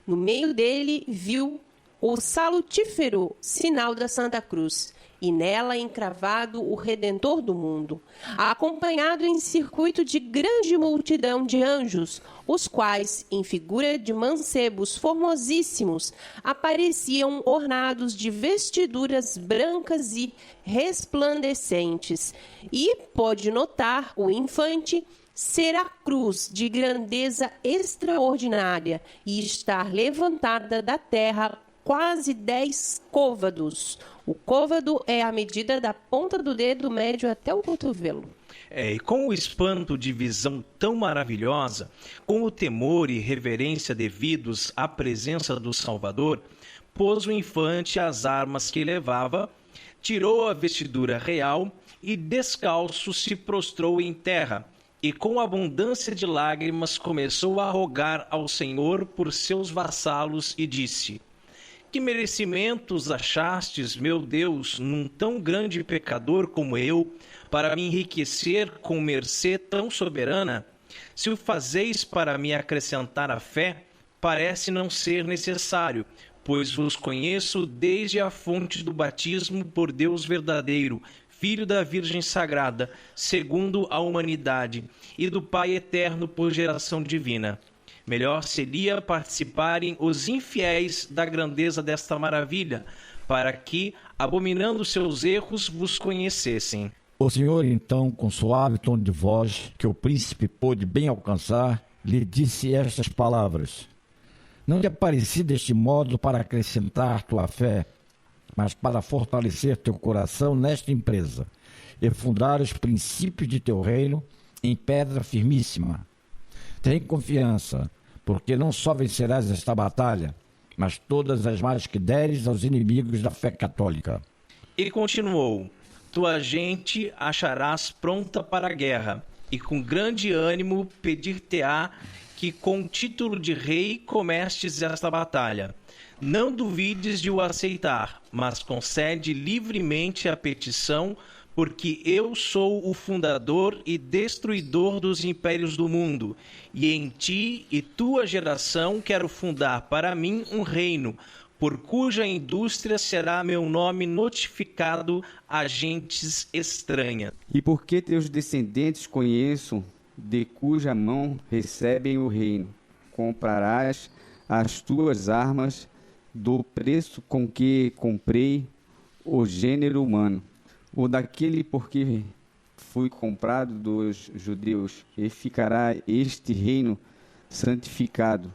No meio dele viu o salutífero sinal da Santa Cruz, e nela encravado o Redentor do mundo, acompanhado em circuito de grande multidão de anjos, os quais, em figura de mancebos formosíssimos, apareciam ornados de vestiduras brancas e resplandecentes, e pôde notar o infante ser a cruz de grandeza extraordinária e estar levantada da terra quase 10 côvados. O côvado é a medida da ponta do dedo médio até o cotovelo. E com o espanto de visão tão maravilhosa, com o temor e reverência devidos à presença do Salvador, pôs o infante as armas que levava, tirou a vestidura real e descalço se prostrou em terra, e com abundância de lágrimas começou a rogar ao Senhor por seus vassalos e disse: que merecimentos achastes, meu Deus, num tão grande pecador como eu, para me enriquecer com mercê tão soberana? Se o fazeis para me acrescentar a fé, parece não ser necessário, pois vos conheço desde a fonte do batismo por Deus verdadeiro, Filho da Virgem Sagrada, segundo a humanidade, e do Pai eterno por geração divina. Melhor seria participarem os infiéis da grandeza desta maravilha, para que, abominando seus erros, vos conhecessem. O Senhor, então, com suave tom de voz, que o príncipe pôde bem alcançar, lhe disse estas palavras: não te apareci deste modo para acrescentar tua fé, mas para fortalecer teu coração nesta empresa, e fundar os princípios de teu reino em pedra firmíssima. Tem confiança, porque não só vencerás esta batalha, mas todas as mais que deres aos inimigos da fé católica. E continuou: tua gente acharás pronta para a guerra, e com grande ânimo pedir-te-á que com título de rei comestes esta batalha. Não duvides de o aceitar, mas concede livremente a petição, porque eu sou o fundador e destruidor dos impérios do mundo, e em ti e tua geração quero fundar para mim um reino, por cuja indústria será meu nome notificado a gentes estranhas. E porque teus descendentes conheço, de cuja mão recebem o reino, comprarás as tuas armas do preço com que comprei o gênero humano, o daquele porque fui comprado dos judeus, e ficará este reino santificado,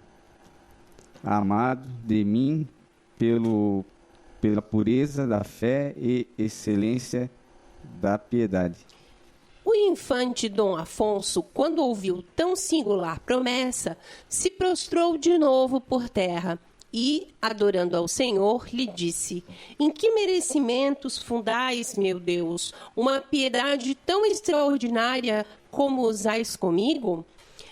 amado de mim pela pureza da fé e excelência da piedade. O infante Dom Afonso, quando ouviu tão singular promessa, se prostrou de novo por terra e, adorando ao Senhor, lhe disse: em que merecimentos fundais, meu Deus, uma piedade tão extraordinária como usais comigo?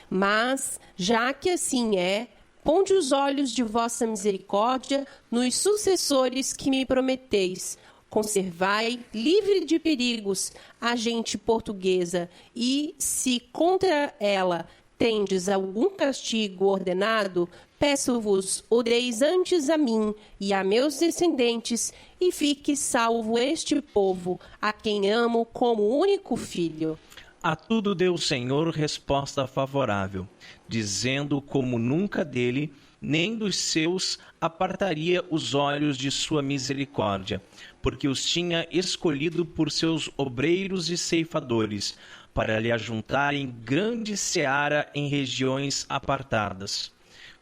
Mas, já que assim é, ponde os olhos de vossa misericórdia nos sucessores que me prometeis, conservai livre de perigos a gente portuguesa, e se contra ela tendes algum castigo ordenado, peço-vos, o deis antes a mim e a meus descendentes, e fique salvo este povo, a quem amo como único filho. A tudo deu o Senhor resposta favorável, dizendo como nunca dele, nem dos seus apartaria os olhos de sua misericórdia, porque os tinha escolhido por seus obreiros e ceifadores, para lhe ajuntarem grande seara em regiões apartadas.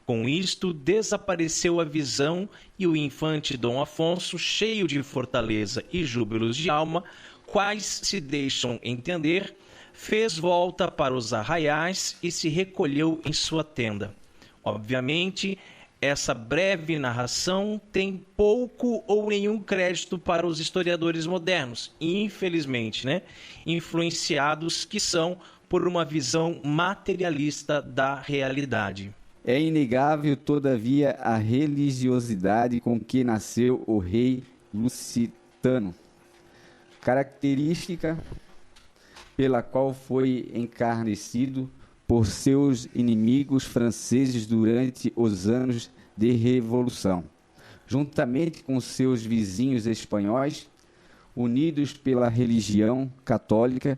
Com isto, desapareceu a visão, e o infante Dom Afonso, cheio de fortaleza e júbilos de alma, quais se deixam entender, fez volta para os arraiais e se recolheu em sua tenda. Obviamente, essa breve narração tem pouco ou nenhum crédito para os historiadores modernos, infelizmente, influenciados que são por uma visão materialista da realidade. É inegável, todavia, a religiosidade com que nasceu o rei lusitano, característica pela qual foi encarnecido por seus inimigos franceses durante os anos de Revolução. Juntamente com seus vizinhos espanhóis, unidos pela religião católica,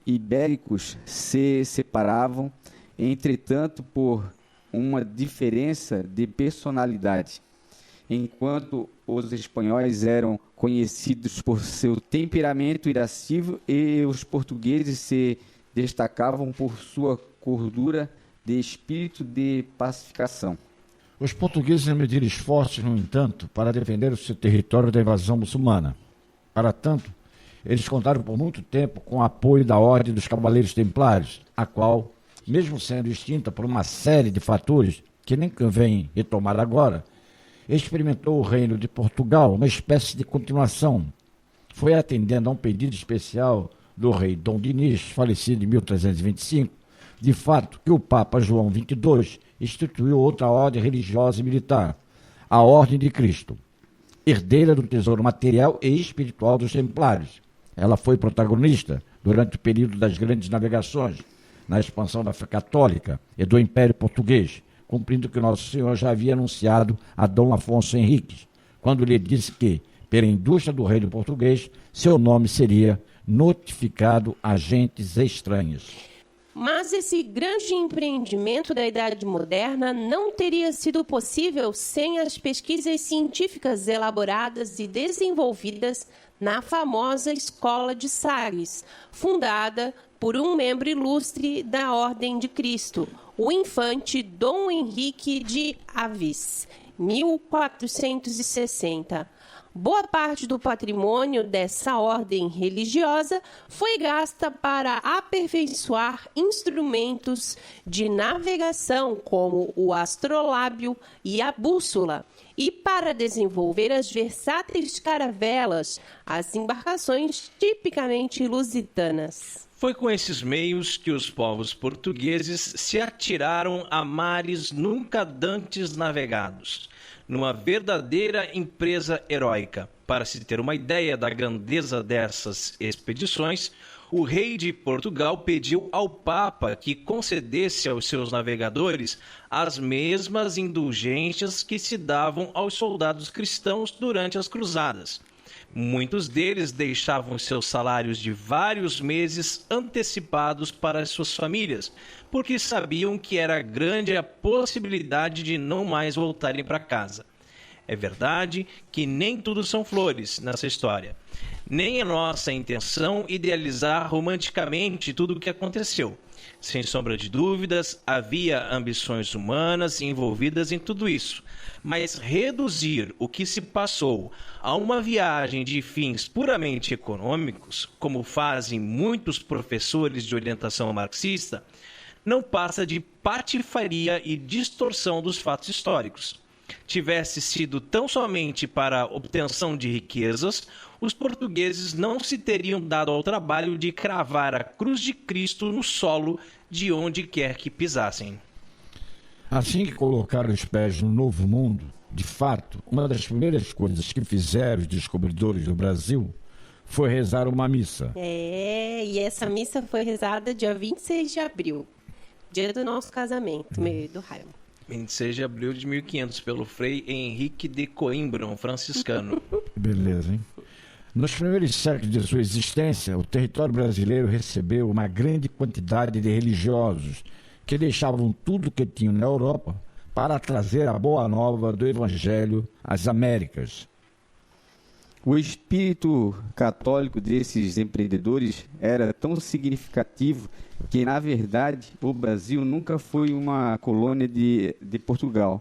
ibéricos se separavam, entretanto, por uma diferença de personalidade. Enquanto os espanhóis eram conhecidos por seu temperamento irascível e os portugueses se destacavam por sua cordura de espírito de pacificação. Os portugueses mediram esforços, no entanto, para defender o seu território da invasão muçulmana. Para tanto, eles contaram por muito tempo com o apoio da Ordem dos Cavaleiros Templários, a qual, mesmo sendo extinta por uma série de fatores que nem convém retomar agora, experimentou o reino de Portugal, uma espécie de continuação. Foi atendendo a um pedido especial do rei Dom Dinis, falecido em 1325, de fato que o Papa João XXII instituiu outra ordem religiosa e militar, a Ordem de Cristo, herdeira do tesouro material e espiritual dos Templários. Ela foi protagonista durante o período das grandes navegações, na expansão da fé católica e do Império Português, cumprindo o que Nosso Senhor já havia anunciado a Dom Afonso Henriques, quando lhe disse que, pela indústria do reino português, seu nome seria notificado a gentes estranhas. Mas esse grande empreendimento da Idade Moderna não teria sido possível sem as pesquisas científicas elaboradas e desenvolvidas na famosa Escola de Sagres, fundada por um membro ilustre da Ordem de Cristo, o infante Dom Henrique de Avis, 1460. Boa parte do patrimônio dessa ordem religiosa foi gasta para aperfeiçoar instrumentos de navegação como o astrolábio e a bússola, e para desenvolver as versáteis caravelas, as embarcações tipicamente lusitanas. Foi com esses meios que os povos portugueses se atiraram a mares nunca dantes navegados, numa verdadeira empresa heróica. Para se ter uma ideia da grandeza dessas expedições, o rei de Portugal pediu ao Papa que concedesse aos seus navegadores as mesmas indulgências que se davam aos soldados cristãos durante as cruzadas. Muitos deles deixavam seus salários de vários meses antecipados para as suas famílias, porque sabiam que era grande a possibilidade de não mais voltarem para casa. É verdade que nem tudo são flores nessa história. Nem é nossa intenção idealizar romanticamente tudo o que aconteceu. Sem sombra de dúvidas, havia ambições humanas envolvidas em tudo isso. Mas reduzir o que se passou a uma viagem de fins puramente econômicos, como fazem muitos professores de orientação marxista, não passa de patifaria e distorção dos fatos históricos. Tivesse sido tão somente para a obtenção de riquezas, os portugueses não se teriam dado ao trabalho de cravar a cruz de Cristo no solo de onde quer que pisassem. Assim que colocaram os pés no Novo Mundo, De fato, uma das primeiras coisas que fizeram os descobridores do Brasil foi rezar uma missa. E essa missa foi rezada dia 26 de abril, dia do nosso casamento, meu e do Raimon. 26 de abril de 1500, pelo Frei Henrique de Coimbra, um franciscano. Beleza, hein? Nos primeiros séculos de sua existência, o território brasileiro recebeu uma grande quantidade de religiosos que deixavam tudo que tinham na Europa para trazer a boa nova do Evangelho às Américas. O espírito católico desses empreendedores era tão significativo que, na verdade, o Brasil nunca foi uma colônia de Portugal.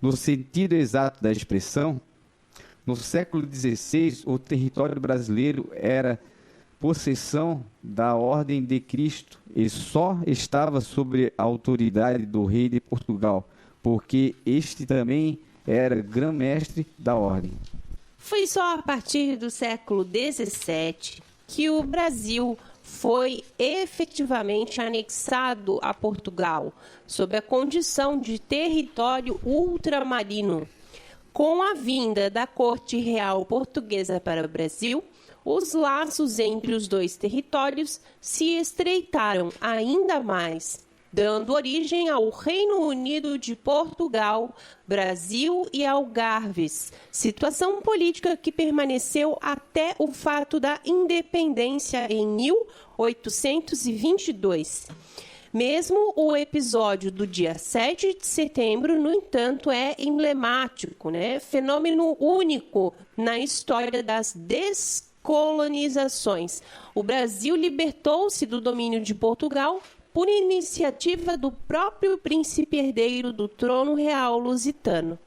No sentido exato da expressão, no século XVI, o território brasileiro era possessão da Ordem de Cristo e só estava sob a autoridade do rei de Portugal, porque este também era grão-mestre da Ordem. Foi só a partir do século XVII que o Brasil foi efetivamente anexado a Portugal, sob a condição de território ultramarino. Com a vinda da Corte Real Portuguesa para o Brasil, os laços entre os dois territórios se estreitaram ainda mais, dando origem ao Reino Unido de Portugal, Brasil e Algarves, situação política que permaneceu até o fato da independência em 1822. Mesmo o episódio do dia 7 de setembro, no entanto, é emblemático, né? Fenômeno único na história das descolonizações. O Brasil libertou-se do domínio de Portugal por iniciativa do próprio príncipe herdeiro do trono real lusitano.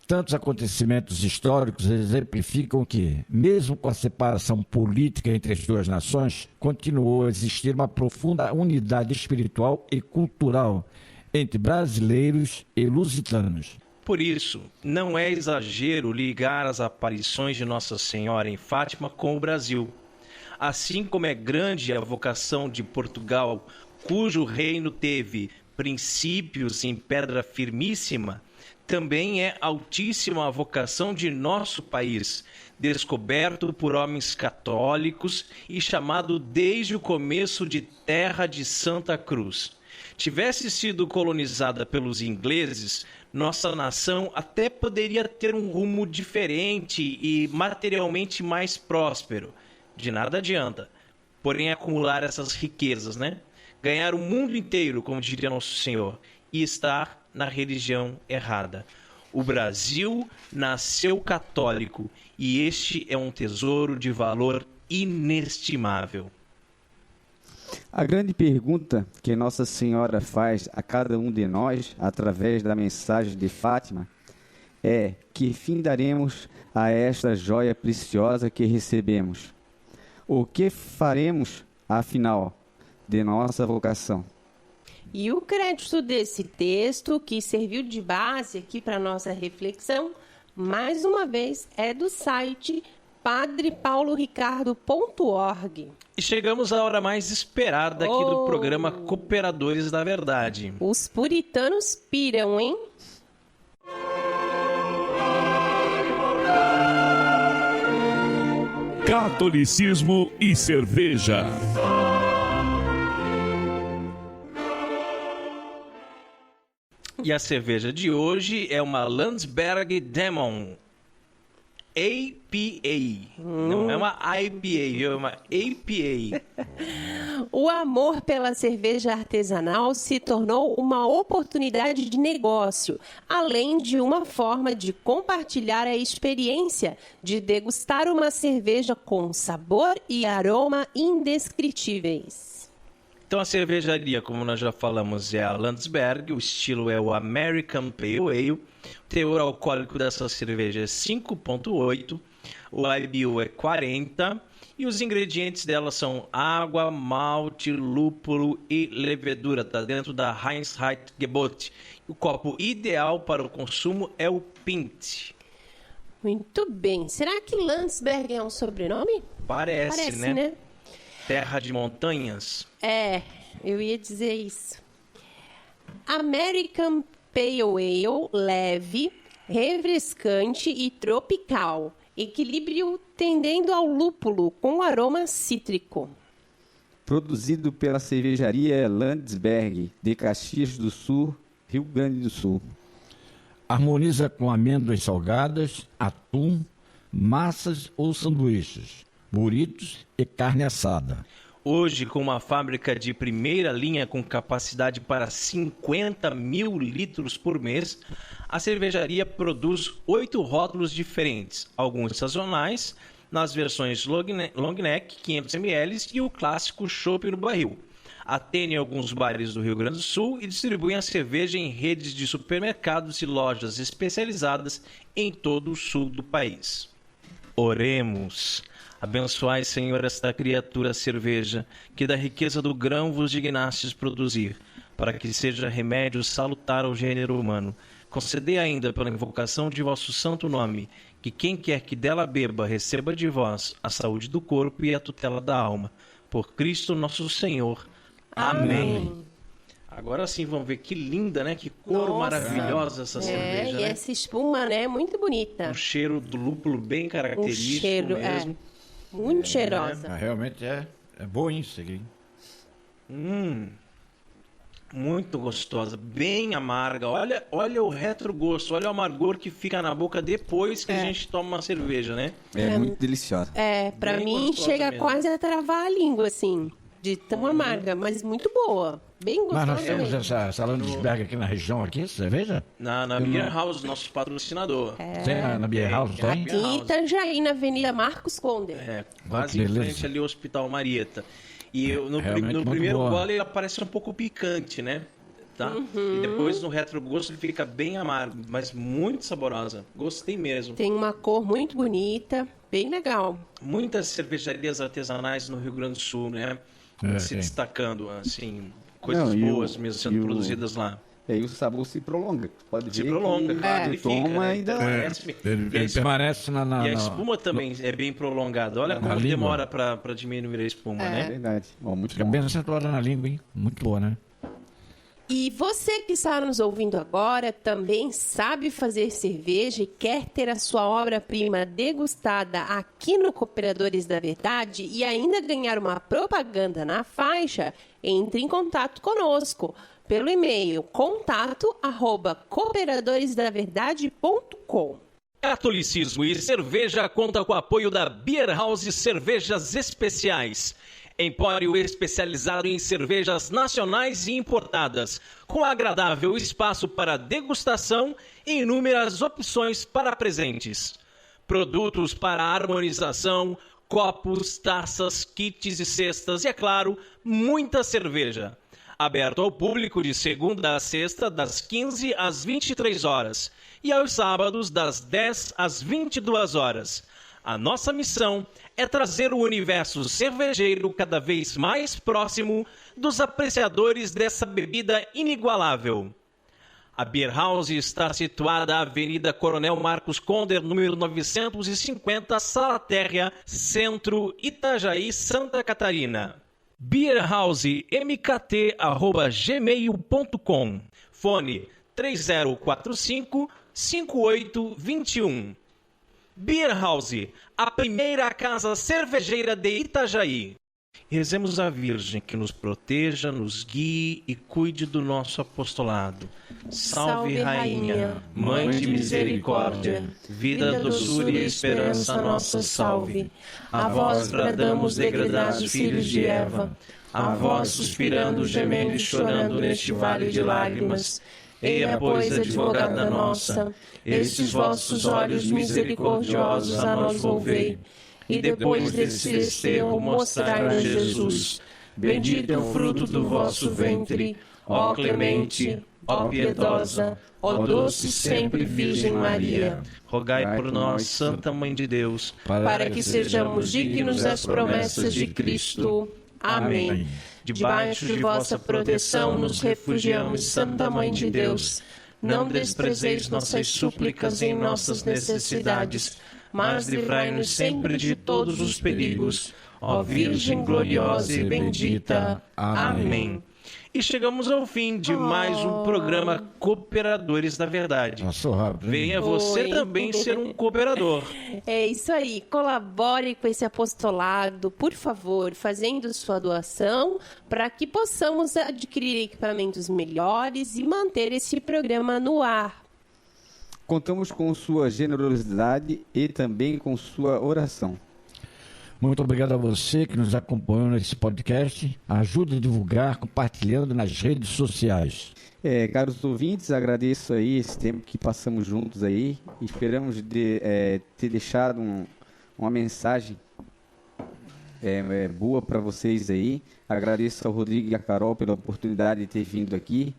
Tantos acontecimentos históricos exemplificam que, mesmo com a separação política entre as duas nações, continuou a existir uma profunda unidade espiritual e cultural entre brasileiros e lusitanos. Por isso, não é exagero ligar as aparições de Nossa Senhora em Fátima com o Brasil. Assim como é grande a vocação de Portugal, cujo reino teve princípios em pedra firmíssima, também é altíssima a vocação de nosso país, descoberto por homens católicos e chamado desde o começo de Terra de Santa Cruz. Tivesse sido colonizada pelos ingleses, nossa nação até poderia ter um rumo diferente e materialmente mais próspero. De nada adianta, porém, acumular essas riquezas, né? Ganhar o mundo inteiro, como diria Nosso Senhor, e estar na religião errada. O Brasil nasceu católico e este é um tesouro de valor inestimável. A grande pergunta que Nossa Senhora faz a cada um de nós, através da mensagem de Fátima, é: que fim daremos a esta joia preciosa que recebemos? O que faremos, afinal, de nossa vocação? E o crédito desse texto, que serviu de base aqui para a nossa reflexão, mais uma vez, é do site padrepauloricardo.org. E chegamos à hora mais esperada aqui do programa Cooperadores da Verdade. Os puritanos piram, hein? Catolicismo e cerveja. E a cerveja de hoje é uma Landsberg Demon APA. Não é uma IPA, é uma APA. O amor pela cerveja artesanal se tornou uma oportunidade de negócio, além de uma forma de compartilhar a experiência de degustar uma cerveja com sabor e aroma indescritíveis. Então a cervejaria, como nós já falamos, é a Landsberg, o estilo é o American Pale Ale, o teor alcoólico dessa cerveja é 5,8, o IBU é 40 e os ingredientes dela são água, malte, lúpulo e levedura. Está dentro da Reinheitsgebot. O copo ideal para o consumo é o Pint. Muito bem. Será que Landsberg é um sobrenome? Parece, né? Terra de montanhas. É, eu ia dizer isso. American Pale Ale leve, refrescante e tropical. Equilíbrio tendendo ao lúpulo com aroma cítrico. Produzido pela cervejaria Landsberg, de Caxias do Sul, Rio Grande do Sul. Harmoniza com amêndoas salgadas, atum, massas ou sanduíches, burritos e carne assada. Hoje, com uma fábrica de primeira linha com capacidade para 50 mil litros por mês, a cervejaria produz 8 rótulos diferentes, alguns sazonais, nas versões long neck, 500 ml, e o clássico chopp no barril. Atende alguns bares do Rio Grande do Sul e distribui a cerveja em redes de supermercados e lojas especializadas em todo o sul do país. Oremos. Abençoai, Senhor, esta criatura cerveja, que da riqueza do grão vos dignastes produzir, para que seja remédio salutar ao gênero humano. Concedei ainda, pela invocação de vosso santo nome, que quem quer que dela beba, receba de vós a saúde do corpo e a tutela da alma. Por Cristo nosso Senhor. Amém. Agora sim, vamos ver que linda, né? Que cor maravilhosa essa cerveja, e né? essa espuma, né? Muito bonita. Um cheiro do lúpulo bem característico cheiro, mesmo. Muito cheirosa. Realmente é bom isso aqui. Muito gostosa, bem amarga. Olha o retrogosto, olha o amargor que fica na boca depois que a gente toma uma cerveja, né? É muito deliciosa. Pra Bem mim gostosa chega mesmo. quase a travar a língua, assim, de tão amarga, mas muito boa. Bem gostosa. Mas nós temos mesmo. essa Landsberg aqui na região, aqui, cerveja? Na Beer House, nosso patrocinador. Tem na Beer House, tem? Aqui em Itajaí, na Avenida Marcos Conder. Quase que em beleza. frente ali ao Hospital Marieta. E no realmente muito primeiro boa. gole ela parece um pouco picante, né? Tá? E depois no retrogosto ele fica bem amargo, mas muito saborosa. Gostei mesmo. Tem uma cor muito bonita, bem legal. Muitas cervejarias artesanais no Rio Grande do Sul, né? Se sim. destacando, assim, coisas Não, boas mesmo sendo produzidas lá. E aí o sabor se prolonga. Pode Se ver prolonga, que claro, ele toma fica, né? ainda. Então, Ele permanece E a espuma também é bem prolongada. Olha como língua. demora para diminuir a espuma, É né? verdade. Bom, muito Fica bom. bem acentuada na língua, hein? Muito boa, né? E você que está nos ouvindo agora também sabe fazer cerveja e quer ter a sua obra-prima degustada aqui no Cooperadores da Verdade e ainda ganhar uma propaganda na faixa? Entre em contato conosco pelo e-mail contato@cooperadoresdaverdade.com. Catolicismo e cerveja conta com o apoio da Beer House Cervejas Especiais. Empório especializado em cervejas nacionais e importadas, com agradável espaço para degustação e inúmeras opções para presentes. Produtos para harmonização, copos, taças, kits e cestas e, é claro, muita cerveja. Aberto ao público de segunda a sexta, das 15 às 23 horas e aos sábados, das 10 às 22 horas. A nossa missão é trazer o universo cervejeiro cada vez mais próximo dos apreciadores dessa bebida inigualável. A Beer House está situada na Avenida Coronel Marcos Conder, número 950, Sala Térrea, Centro, Itajaí, Santa Catarina. beerhousemkt@gmail.com. Fone 3045-5821. Beer House, a primeira casa cervejeira de Itajaí. Rezemos a Virgem que nos proteja, nos guie e cuide do nosso apostolado. Salve, Rainha, Mãe de misericórdia, vida, doçura e esperança nossa, salve. A vós bradamos, degredados filhos de Eva, a vós suspirando, gemendo e chorando neste vale de lágrimas. Eia, pois, advogada nossa, estes vossos olhos misericordiosos a nós volvei, e depois desse desterro mostrai-nos Jesus. Bendito é o fruto do vosso ventre, ó clemente, ó piedosa, ó doce sempre Virgem Maria. Rogai por nós, Santa Mãe de Deus, Para que sejamos dignos das promessas de Cristo. Amém. Debaixo de vossa proteção nos refugiamos, Santa Mãe de Deus. Não desprezeis nossas súplicas em nossas necessidades, mas livrai-nos sempre de todos os perigos. Ó Virgem gloriosa e bendita. Amém. E chegamos ao fim de mais um programa Cooperadores da Verdade. Passou rápido. Venha você também ser um cooperador. É isso aí, colabore com esse apostolado, por favor, fazendo sua doação para que possamos adquirir equipamentos melhores e manter esse programa no ar. Contamos com sua generosidade e também com sua oração. Muito obrigado a você que nos acompanhou nesse podcast. Ajude a divulgar compartilhando nas redes sociais. Caros ouvintes, agradeço aí esse tempo que passamos juntos aí. Esperamos ter deixado uma mensagem boa para vocês aí. Agradeço ao Rodrigo e à Carol pela oportunidade de ter vindo aqui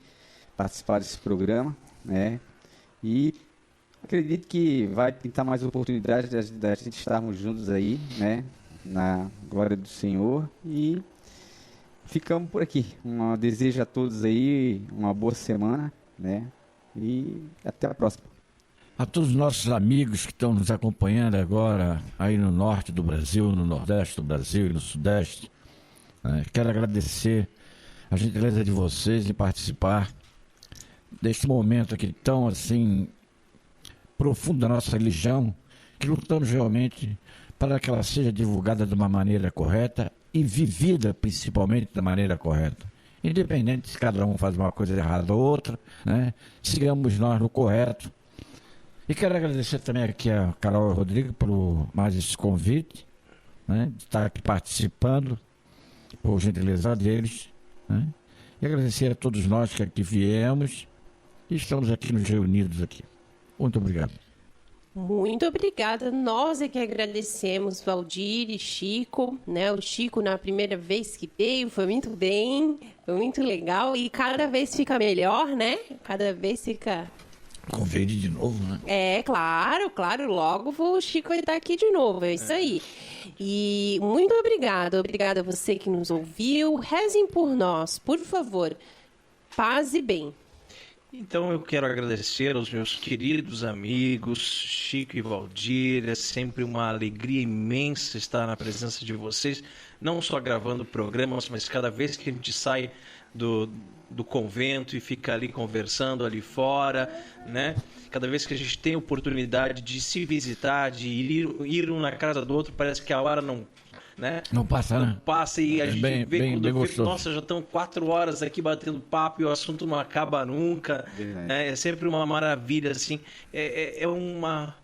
participar desse programa, né? E acredito que vai pintar mais oportunidades da gente estarmos juntos aí, né? Na glória do Senhor, e ficamos por aqui. Desejo a todos aí uma boa semana, né? E até a próxima. A todos os nossos amigos que estão nos acompanhando agora aí no norte do Brasil, no nordeste do Brasil e no sudeste, quero agradecer a gentileza de vocês em participar deste momento aqui tão assim profundo da nossa religião, que lutamos realmente para que ela seja divulgada de uma maneira correta e vivida principalmente da maneira correta. Independente se cada um faz uma coisa errada ou outra, né? Sigamos nós no correto. E quero agradecer também aqui a Carol e ao Rodrigo por mais esse convite, né? De estar aqui participando, por gentileza deles, né? E agradecer a todos nós que aqui viemos e estamos aqui nos reunidos aqui. Muito obrigado. Muito obrigada. Nós é que agradecemos, Valdir e Chico, né? O Chico, na primeira vez que veio, foi muito bem, foi muito legal e cada vez fica melhor, né? Cada vez fica... Convide de novo, né? Claro, logo o Chico vai estar aqui de novo, é isso aí. E muito obrigada a você que nos ouviu. Rezem por nós, por favor. Paz e bem. Então eu quero agradecer aos meus queridos amigos Chico e Valdir. É sempre uma alegria imensa estar na presença de vocês, não só gravando programas, mas cada vez que a gente sai do convento e fica ali conversando ali fora, né? Cada vez que a gente tem oportunidade de se visitar, de ir um na casa do outro, parece que a hora não... né? Não passa, né? Não passa e a gente vê bem quando gostoso. Nossa, já estão 4 horas aqui batendo papo e o assunto não acaba nunca. Né? É sempre uma maravilha, assim. É uma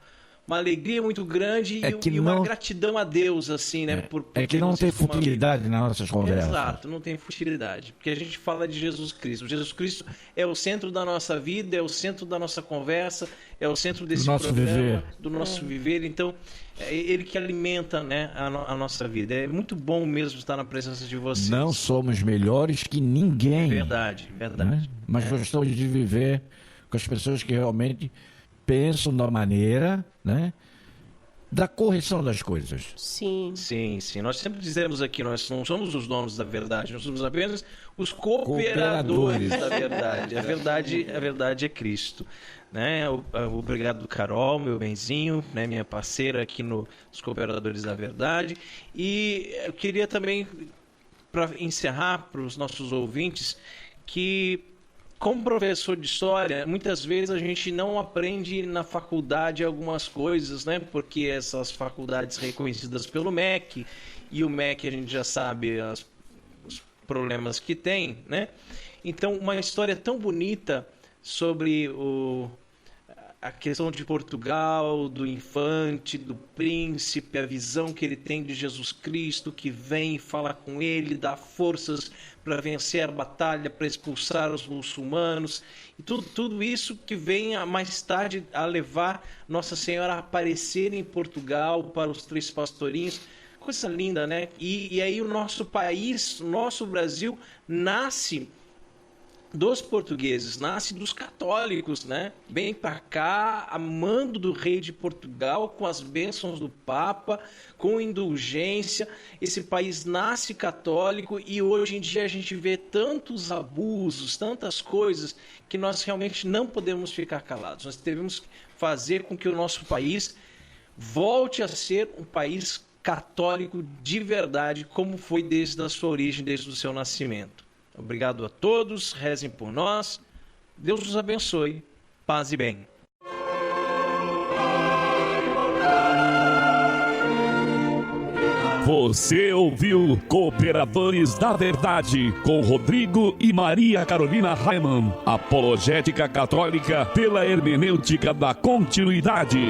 alegria muito grande e uma gratidão a Deus, assim, né? Que não tem futilidade nas nossas conversas. Exato, não tem futilidade. Porque a gente fala de Jesus Cristo. Jesus Cristo é o centro da nossa vida, é o centro da nossa conversa, é o centro desse programa, do nosso viver. Então, é ele que alimenta, né, a nossa vida. É muito bom mesmo estar na presença de vocês. Não somos melhores que ninguém. Verdade. Né? Mas gostamos de viver com as pessoas que realmente pensam da maneira, né, da correção das coisas. Sim. Nós sempre dizemos aqui, nós não somos os donos da verdade, nós somos apenas os cooperadores da verdade. A verdade é Cristo. Né? Obrigado, Carol, meu benzinho, né? Minha parceira aqui nos Cooperadores da Verdade. E eu queria também, para encerrar para os nossos ouvintes, que como professor de história, muitas vezes a gente não aprende na faculdade algumas coisas, né? Porque essas faculdades reconhecidas pelo MEC, e o MEC a gente já sabe os problemas que tem, né? Então, uma história tão bonita sobre a questão de Portugal, do infante, do príncipe, a visão que ele tem de Jesus Cristo, que vem e fala com ele, dá forças para vencer a batalha, para expulsar os muçulmanos, e tudo isso que vem mais tarde a levar Nossa Senhora a aparecer em Portugal para os 3 pastorinhos. Coisa linda, né? E aí o nosso país, o nosso Brasil, nasce dos portugueses, nasce dos católicos, né? Vem para cá, amando do rei de Portugal, com as bênçãos do Papa, com indulgência. Esse país nasce católico e hoje em dia a gente vê tantos abusos, tantas coisas, que nós realmente não podemos ficar calados. Nós devemos fazer com que o nosso país volte a ser um país católico de verdade, como foi desde a sua origem, desde o seu nascimento. Obrigado a todos, rezem por nós. Deus nos abençoe. Paz e bem. Você ouviu Cooperadores da Verdade com Rodrigo e Maria Carolina Raimann. Apologética católica pela hermenêutica da continuidade.